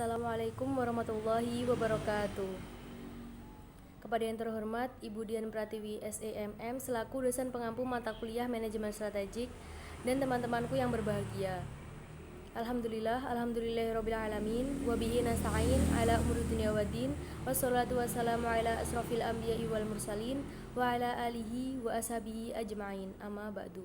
Assalamualaikum warahmatullahi wabarakatuh. Kepada yang terhormat Ibu Dian Pratiwi SEMM selaku dosen pengampu mata kuliah Manajemen Strategik dan teman-temanku yang berbahagia. Alhamdulillahirabbil alamin wa bihi nasta'in ala umuri dunya waddin wassalatu wassalamu ala asrofil anbiya'i wal mursalin wa ala alihi wa ashabihi ajma'in. Amma ba'du.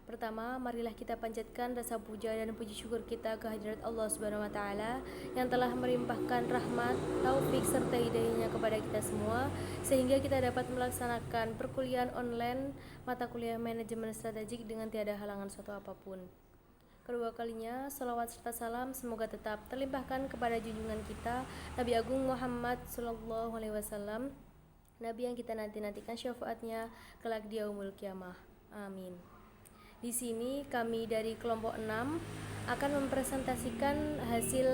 Pertama, marilah kita panjatkan rasa puja dan puji syukur kita ke hadirat Allah Subhanahu wa taala yang telah melimpahkan rahmat, taufik serta hidayahnya kepada kita semua sehingga kita dapat melaksanakan perkuliahan online mata kuliah Manajemen Strategik dengan tiada halangan suatu apapun. Kedua kalinya, salawat serta salam semoga tetap terlimpahkan kepada junjungan kita Nabi Agung Muhammad sallallahu alaihi wasallam, Nabi yang kita nanti-nantikan syafaatnya kelak di yaumul kiamah. Amin. Di sini kami dari kelompok 6 akan mempresentasikan hasil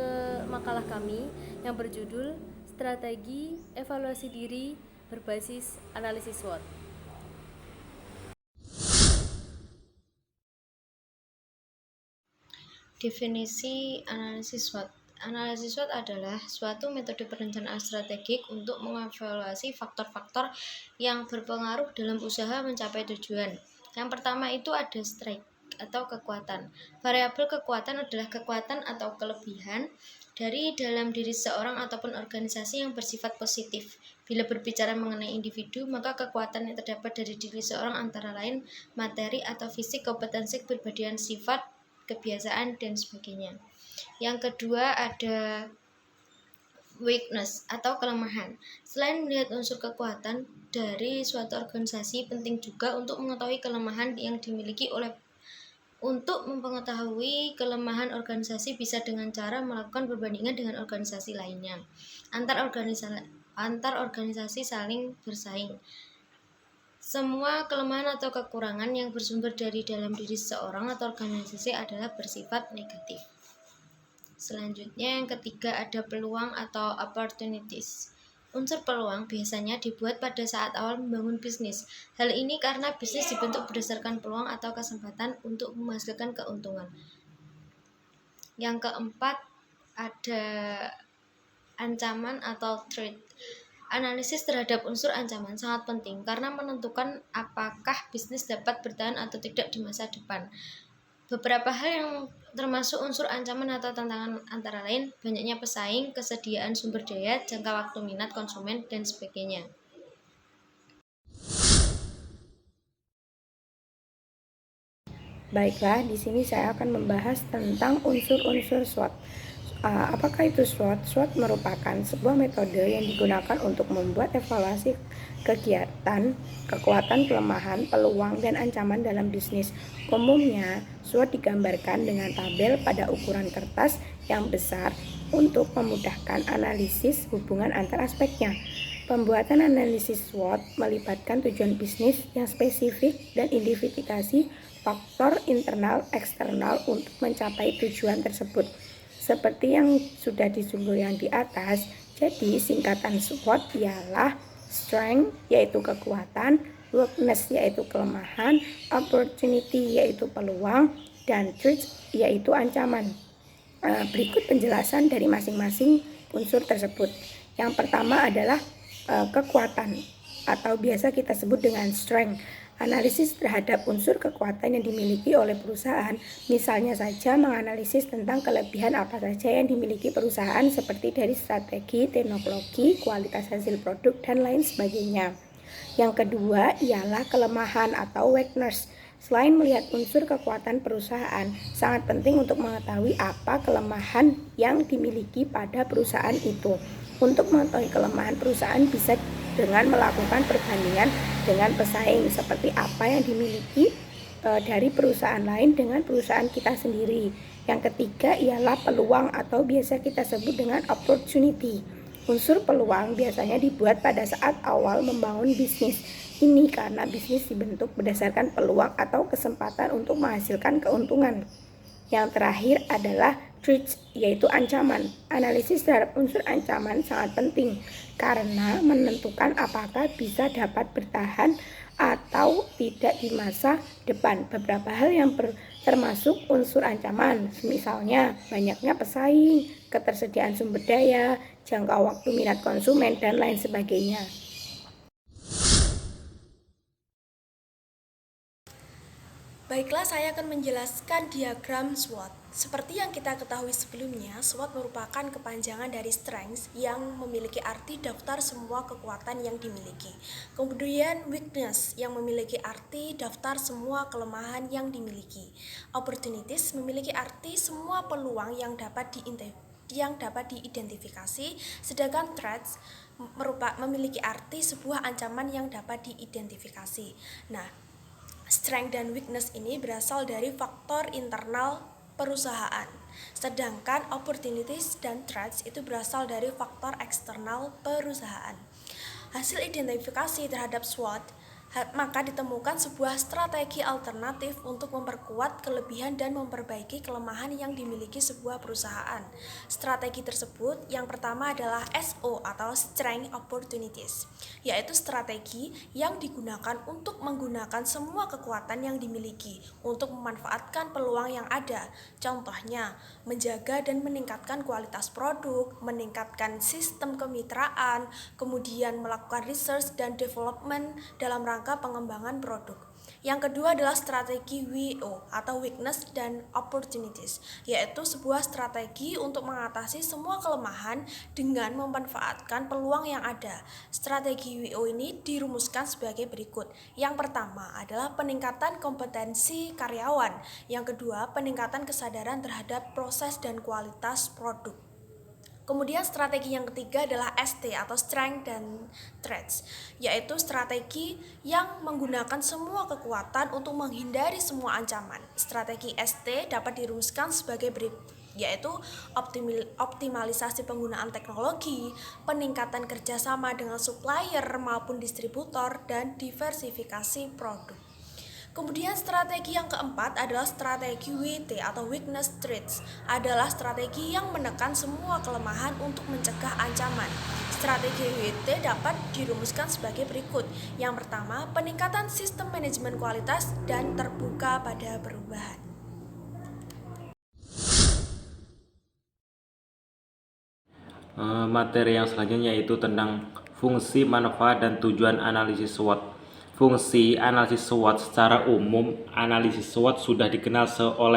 makalah kami yang berjudul Strategi Evaluasi Diri Berbasis Analisis SWOT. Definisi analisis SWOT. Analisis SWOT adalah suatu metode perencanaan strategik untuk mengevaluasi faktor-faktor yang berpengaruh dalam usaha mencapai tujuan. Yang pertama itu ada strength atau kekuatan. Variabel kekuatan adalah kekuatan atau kelebihan dari dalam diri seorang ataupun organisasi yang bersifat positif. Bila berbicara mengenai individu, maka kekuatan yang terdapat dari diri seorang antara lain materi atau fisik, kompetensi, kepribadian, sifat, kebiasaan, dan sebagainya. Yang kedua ada weakness atau kelemahan. Selain melihat unsur kekuatan dari suatu organisasi, penting juga untuk mengetahui kelemahan yang dimiliki oleh. Untuk mengetahui kelemahan organisasi bisa dengan cara melakukan perbandingan dengan organisasi lainnya. Antar organisasi saling bersaing. Semua kelemahan atau kekurangan yang bersumber dari dalam diri seseorang atau organisasi adalah bersifat negatif. Selanjutnya yang ketiga ada peluang atau opportunities. Unsur peluang biasanya dibuat pada saat awal membangun bisnis. Hal ini karena bisnis dibentuk berdasarkan peluang atau kesempatan untuk menghasilkan keuntungan. Yang keempat ada ancaman atau threat. Analisis terhadap unsur ancaman sangat penting karena menentukan apakah bisnis dapat bertahan atau tidak di masa depan. Beberapa hal yang termasuk unsur ancaman atau tantangan antara lain banyaknya pesaing, kesediaan sumber daya, jangka waktu minat konsumen, dan sebagainya. Baiklah, di sini saya akan membahas tentang unsur-unsur SWOT. Apakah itu SWOT? SWOT merupakan sebuah metode yang digunakan untuk membuat evaluasi kegiatan, kekuatan, kelemahan, peluang, dan ancaman dalam bisnis. Umumnya, SWOT digambarkan dengan tabel pada ukuran kertas yang besar untuk memudahkan analisis hubungan antar aspeknya. Pembuatan analisis SWOT melibatkan tujuan bisnis yang spesifik dan identifikasi faktor internal eksternal untuk mencapai tujuan tersebut. Seperti yang sudah disinggung yang di atas, jadi singkatan SWOT ialah strength yaitu kekuatan, weakness yaitu kelemahan, opportunity yaitu peluang, dan threat yaitu ancaman. Berikut penjelasan dari masing-masing unsur tersebut. Yang pertama adalah kekuatan atau biasa kita sebut dengan strength. Analisis terhadap unsur kekuatan yang dimiliki oleh perusahaan, misalnya saja menganalisis tentang kelebihan apa saja yang dimiliki perusahaan seperti dari strategi, teknologi, kualitas hasil produk, dan lain sebagainya. Yang kedua ialah kelemahan atau weakness. Selain melihat unsur kekuatan perusahaan, sangat penting untuk mengetahui apa kelemahan yang dimiliki pada perusahaan itu. Untuk mengetahui kelemahan perusahaan bisa dengan melakukan perbandingan dengan pesaing seperti apa yang dimiliki dari perusahaan lain dengan perusahaan kita sendiri. Yang ketiga ialah peluang atau biasa kita sebut dengan opportunity. Unsur peluang biasanya dibuat pada saat awal membangun bisnis. Ini karena bisnis dibentuk berdasarkan peluang atau kesempatan untuk menghasilkan keuntungan. Yang terakhir adalah threats, yaitu ancaman. Analisis terhadap unsur ancaman sangat penting karena menentukan apakah bisa dapat bertahan atau tidak di masa depan. Beberapa hal yang termasuk unsur ancaman, misalnya banyaknya pesaing, ketersediaan sumber daya, jangka waktu minat konsumen, dan lain sebagainya. Baiklah, saya akan menjelaskan diagram SWOT. Seperti yang kita ketahui sebelumnya, SWOT merupakan kepanjangan dari strengths yang memiliki arti daftar semua kekuatan yang dimiliki. Kemudian weakness yang memiliki arti daftar semua kelemahan yang dimiliki. Opportunities memiliki arti semua peluang yang dapat diidentifikasi, sedangkan threats memiliki arti sebuah ancaman yang dapat diidentifikasi. Nah, strength dan weakness ini berasal dari faktor internal perusahaan, sedangkan opportunities dan threats itu berasal dari faktor eksternal perusahaan. Hasil identifikasi terhadap SWOT, maka ditemukan sebuah strategi alternatif untuk memperkuat kelebihan dan memperbaiki kelemahan yang dimiliki sebuah perusahaan. Strategi tersebut yang pertama adalah SO atau Strength Opportunities, yaitu strategi yang digunakan untuk menggunakan semua kekuatan yang dimiliki untuk memanfaatkan peluang yang ada. Contohnya, menjaga dan meningkatkan kualitas produk, meningkatkan sistem kemitraan, kemudian melakukan research dan development dalam rangka pengembangan produk. Yang kedua adalah strategi WO atau Weakness dan Opportunities, yaitu sebuah strategi untuk mengatasi semua kelemahan dengan memanfaatkan peluang yang ada. Strategi WO ini dirumuskan sebagai berikut. Yang pertama adalah peningkatan kompetensi karyawan. Yang kedua, peningkatan kesadaran terhadap proses dan kualitas produk. Kemudian strategi yang ketiga adalah ST atau Strength dan Threats, yaitu strategi yang menggunakan semua kekuatan untuk menghindari semua ancaman. Strategi ST dapat dirumuskan sebagai berikut, yaitu optimalisasi penggunaan teknologi, peningkatan kerjasama dengan supplier maupun distributor, dan diversifikasi produk. Kemudian strategi yang keempat adalah strategi WT atau Weakness Traits, adalah strategi yang menekan semua kelemahan untuk mencegah ancaman. Strategi WT dapat dirumuskan sebagai berikut. Yang pertama, peningkatan sistem manajemen kualitas dan terbuka pada perubahan. Materi yang selanjutnya yaitu tentang fungsi, manfaat, dan tujuan analisis SWOT. Fungsi analisis SWOT secara umum, analisis SWOT sudah dikenal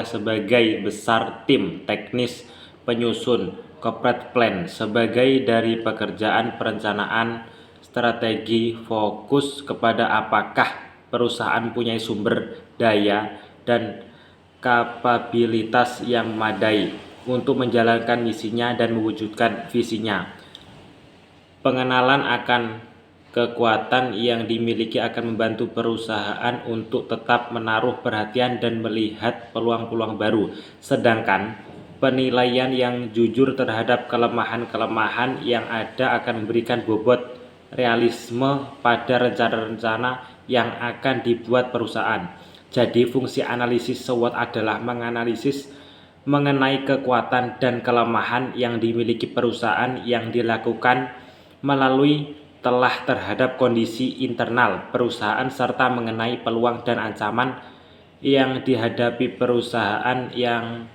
sebagai besar tim teknis penyusun corporate plan sebagai dari pekerjaan perencanaan strategi fokus kepada apakah perusahaan punya sumber daya dan kapabilitas yang memadai untuk menjalankan misinya dan mewujudkan visinya. Pengenalan akan kekuatan yang dimiliki akan membantu perusahaan untuk tetap menaruh perhatian dan melihat peluang-peluang baru. Sedangkan penilaian yang jujur terhadap kelemahan-kelemahan yang ada akan memberikan bobot realisme pada rencana-rencana yang akan dibuat perusahaan. Jadi fungsi analisis SWOT adalah menganalisis mengenai kekuatan dan kelemahan yang dimiliki perusahaan yang dilakukan melalui telah terhadap kondisi internal perusahaan serta mengenai peluang dan ancaman yang dihadapi perusahaan yang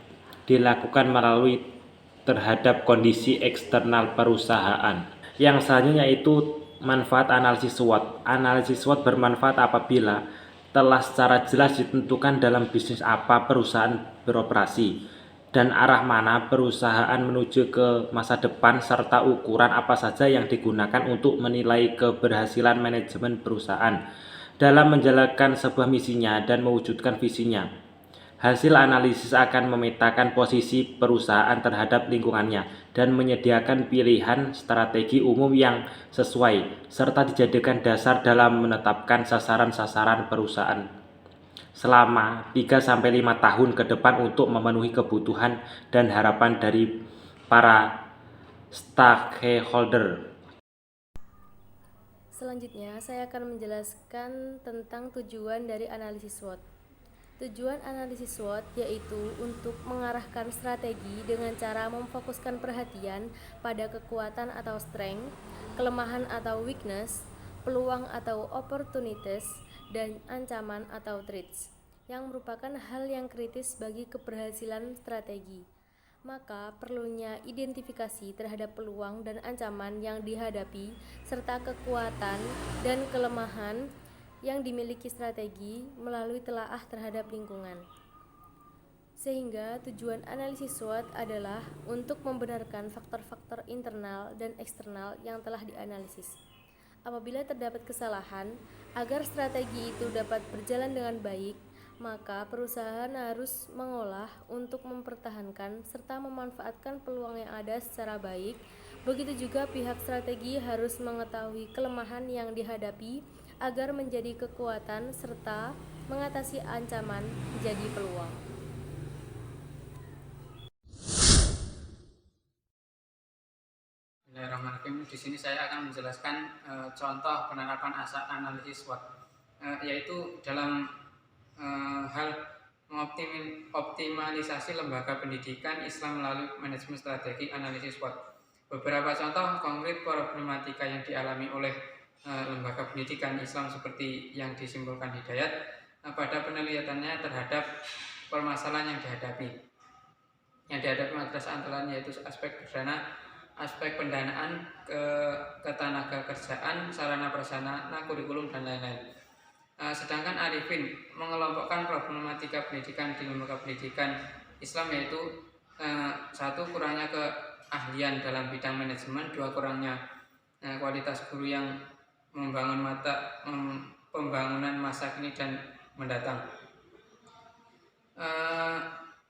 dilakukan melalui terhadap kondisi eksternal perusahaan. Yang selanjutnya itu manfaat analisis SWOT. Analisis SWOT bermanfaat apabila telah secara jelas ditentukan dalam bisnis apa perusahaan beroperasi dan arah mana perusahaan menuju ke masa depan serta ukuran apa saja yang digunakan untuk menilai keberhasilan manajemen perusahaan dalam menjalankan sebuah misinya dan mewujudkan visinya. Hasil analisis akan memetakan posisi perusahaan terhadap lingkungannya dan menyediakan pilihan strategi umum yang sesuai serta dijadikan dasar dalam menetapkan sasaran-sasaran perusahaan selama 3-5 tahun ke depan untuk memenuhi kebutuhan dan harapan dari para stakeholder. Selanjutnya, saya akan menjelaskan tentang tujuan dari analisis SWOT. Tujuan analisis SWOT yaitu untuk mengarahkan strategi dengan cara memfokuskan perhatian pada kekuatan atau strength, kelemahan atau weakness, peluang atau opportunities, dan ancaman atau threats, yang merupakan hal yang kritis bagi keberhasilan strategi. Maka perlunya identifikasi terhadap peluang dan ancaman yang dihadapi serta kekuatan dan kelemahan yang dimiliki strategi melalui telaah terhadap lingkungan. Sehingga tujuan analisis SWOT adalah untuk membenarkan faktor-faktor internal dan eksternal yang telah dianalisis. Apabila terdapat kesalahan, agar strategi itu dapat berjalan dengan baik, maka perusahaan harus mengolah untuk mempertahankan serta memanfaatkan peluang yang ada secara baik. Begitu juga pihak strategi harus mengetahui kelemahan yang dihadapi agar menjadi kekuatan serta mengatasi ancaman menjadi peluang. Bismillahirrahmanirrahim. Di sini saya akan menjelaskan contoh penerapan analisis SWOT, yaitu dalam hal optimalisasi lembaga pendidikan Islam melalui manajemen strategi analisis SWOT. Beberapa contoh konkret problematika yang dialami oleh lembaga pendidikan Islam seperti yang disimpulkan Hidayat pada penelitiannya terhadap permasalahan yang dihadapi madrasah antara lain yaitu aspek perdana, aspek pendanaan, ketenaga kerjaan, sarana prasarana, kurikulum dan lain-lain. Sedangkan Arifin mengelompokkan problematika pendidikan di lembaga pendidikan Islam yaitu satu, kurangnya keahlian dalam bidang manajemen, dua, kurangnya kualitas guru yang membangun pembangunan masa kini dan mendatang.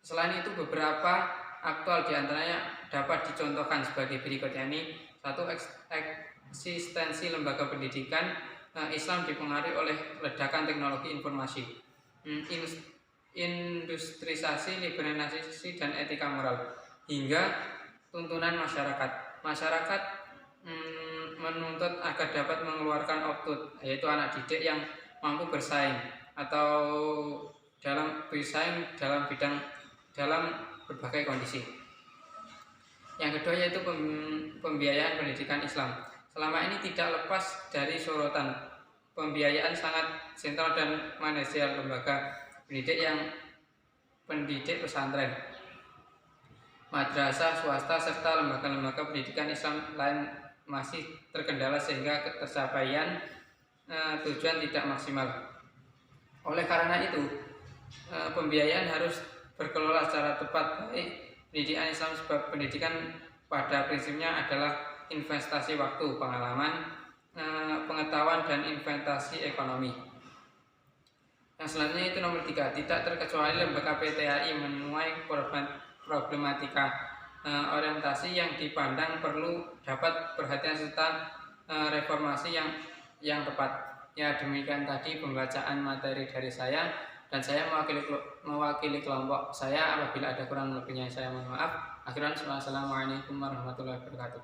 Selain itu beberapa aktual diantaranya dapat dicontohkan sebagai berikut, yakni satu, eksistensi lembaga pendidikan Islam dipengaruhi oleh ledakan teknologi informasi, industrisasi, liberalisasi, dan etika moral, hingga tuntunan masyarakat menuntut agar dapat mengeluarkan output, yaitu anak didik yang mampu bersaing dalam berbagai kondisi. Yang kedua yaitu pembiayaan pendidikan Islam. Selama ini tidak lepas dari sorotan. Pembiayaan sangat sentral dan manajerial lembaga pendidik pesantren, madrasah swasta serta lembaga-lembaga pendidikan Islam lain masih terkendala sehingga tercapaian tujuan tidak maksimal. Oleh karena itu, pembiayaan harus berkelola secara tepat. Baik pendidikan Islam sebab pendidikan pada prinsipnya adalah investasi waktu, pengalaman, pengetahuan, dan investasi ekonomi. Yang selanjutnya itu nomor 3, tidak terkecuali lembaga PTAI menuai problematika orientasi yang dipandang perlu dapat perhatian serta reformasi yang tepat. Ya, demikian tadi pembacaan materi dari saya, dan saya mewakili kelompok saya. Apabila ada kurang lebihnya saya mohon maaf. Akhiran, wassalamualaikum warahmatullahi wabarakatuh.